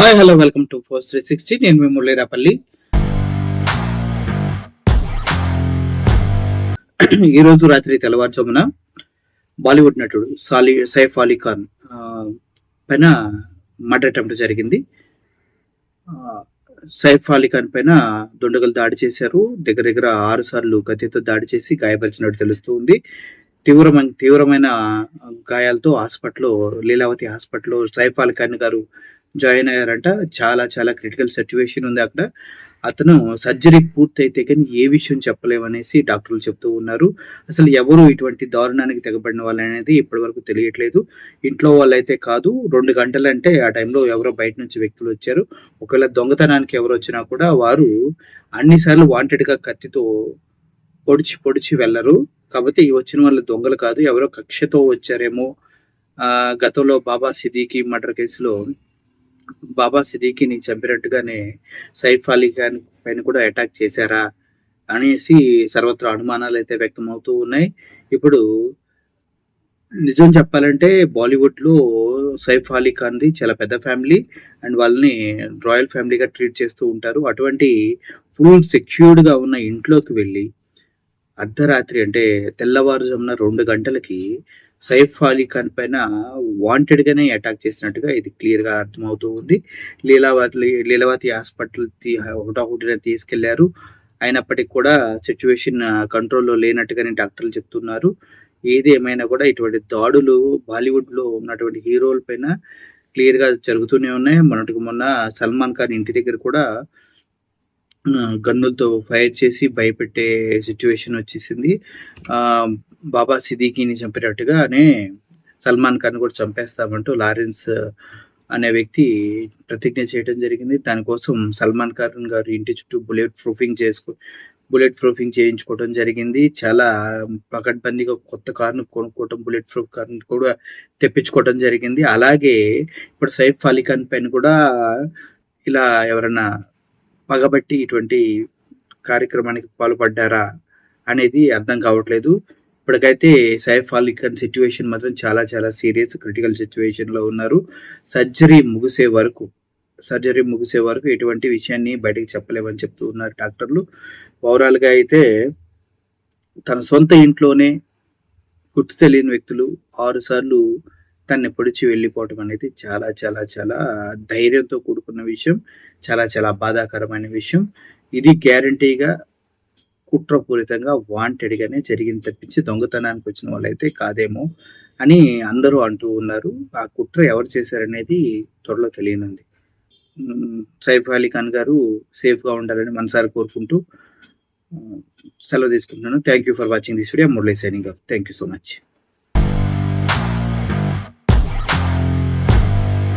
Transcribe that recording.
Hi hello welcome to post 360. నేను మీ మురళీరాపల్లి. ఈరోజు రాత్రి తెల్లవారుజామున బాలీవుడ్ నటుడు సైఫ్ అలీ ఖాన్ పైన మర్డర్ అటెంప్ట్ జరిగింది. సైఫ్ అలీ ఖాన్ పైన దుండగులు దాడి చేశారు. దగ్గర దగ్గర 6 సార్లు కత్తితో దాడి చేసి గాయపరిచినట్టు తెలుస్తూ ఉంది. తీవ్రమైన గాయాలతో లీలావతి హాస్పిటల్లో సైఫ్ అలీ ఖాన్ గారు జాయిన్ అయ్యారంట. చాలా చాలా క్రిటికల్ సిట్యుయేషన్ ఉంది అక్కడ. అతను సర్జరీ పూర్తయితే కానీ ఏ విషయం చెప్పలేమనేసి డాక్టర్లు చెప్తూ ఉన్నారు. అసలు ఎవరు ఇటువంటి దారుణానికి తెగబడిన వాళ్ళనేది ఇప్పటివరకు తెలియట్లేదు. ఇంట్లో వాళ్ళైతే కాదు. 2 గంటలంటే ఆ టైంలో ఎవరో బయట నుంచి వ్యక్తులు వచ్చారు. ఒకవేళ దొంగతనానికి ఎవరు వచ్చినా కూడా వారు అన్ని సార్లు వాంటెడ్‌గా కత్తితో పొడిచి వెళ్లరు. కాబట్టి ఈ వచ్చిన వాళ్ళు దొంగలు కాదు. ఎవరో కక్షతో వచ్చారేమో. గతంలో బాబా సిద్దికీ మర్డర్ కేసులో బాబా సిద్దికీని చంపినట్టుగానే సైఫ్ అలీ ఖాన్ పైన కూడా అటాక్ చేశారా అనేసి సర్వత్రా అనుమానాలైతే వ్యక్తమవుతూ ఉన్నాయి. ఇప్పుడు నిజం చెప్పాలంటే బాలీవుడ్‌లో సైఫ్ అలీ ఖాన్‌ది చాలా పెద్ద ఫ్యామిలీ అండ్ వాళ్ళని రాయల్ ఫ్యామిలీగా ట్రీట్ చేస్తూ ఉంటారు. అటువంటి ఫుల్ సెక్యూర్డ్‌గా ఉన్న ఇంట్లోకి వెళ్ళి అర్ధరాత్రి అంటే తెల్లవారుజామున 2 గంటలకి సైఫ్ అలీ ఖాన్ పైన వాంటెడ్‌గానే అటాక్ చేసినట్టుగా ఇది క్లియర్‌గా అర్థమవుతూ ఉంది. లీలావతి హాస్పిటల్ హుటాహుటిన తీసుకెళ్లారు. అయినప్పటికీ కూడా సిట్యుయేషన్ కంట్రోల్‌లో లేనట్టుగానే డాక్టర్లు చెప్తున్నారు. ఏది ఏమైనా కూడా ఇటువంటి దాడులు బాలీవుడ్‌లో ఉన్నటువంటి హీరోల పైన క్లియర్‌గా జరుగుతూనే ఉన్నాయి. మొన్నటికి మొన్న సల్మాన్ ఖాన్ ఇంటి దగ్గర కూడా గన్నులతో ఫైర్ చేసి భయపెట్టే సిట్యుయేషన్ వచ్చేసింది. బాబా సిద్దికీని చంపినట్టుగానే సల్మాన్ ఖాన్ కూడా చంపేస్తామంటూ లారెన్స్ అనే వ్యక్తి ప్రతిజ్ఞ చేయడం జరిగింది. దానికోసం సల్మాన్ ఖాన్ గారు ఇంటి చుట్టూ బుల్లెట్ ప్రూఫింగ్ చేయించుకోవడం జరిగింది. చాలా పకడ్బందీగా కొత్త కార్‌ను కొనుక్కోవడం, బుల్లెట్ ప్రూఫ్ కార్‌ని కూడా తెప్పించుకోవడం జరిగింది. అలాగే ఇప్పుడు సైఫ్ అలీ ఖాన్ పైన కూడా ఇలా ఎవరన్నా పగబట్టి ఇటువంటి కార్యక్రమానికి పాల్పడ్డారా అనేది అర్థం కావట్లేదు. ఇప్పటికైతే సైఫ్ అలీ ఖాన్ సిట్యుయేషన్ మాత్రం చాలా చాలా సీరియస్ క్రిటికల్ సిట్యుయేషన్‌లో ఉన్నారు. సర్జరీ ముగిసే వరకు ఎటువంటి విషయాన్ని బయటకి చెప్పలేమని చెప్తూ ఉన్నారు డాక్టర్లు. ఓవరాల్‌గా అయితే తన సొంత ఇంట్లోనే గుర్తు తెలియని వ్యక్తులు 6 సార్లు తనని పొడిచి వెళ్ళిపోవటం అనేది చాలా చాలా చాలా ధైర్యంతో కూడుకున్న విషయం. చాలా చాలా బాధాకరమైన విషయం. ఇది గ్యారంటీగా కుట్రపూరితంగా వాంటెడ్‌గానే జరిగింది తప్పించి దొంగతనానికి వచ్చిన వాళ్ళైతే కాదేమో అని అందరూ అంటూ ఉన్నారు. ఆ కుట్ర ఎవరు చేశారనేది త్వరలో తెలియనుంది. సైఫ్ అలీ ఖాన్ గారు సేఫ్‌గా ఉండాలని మనసారా కోరుకుంటూ సెలవు తీసుకుంటున్నాను. Thank you for watching this video. Murali signing off. Thank you so much.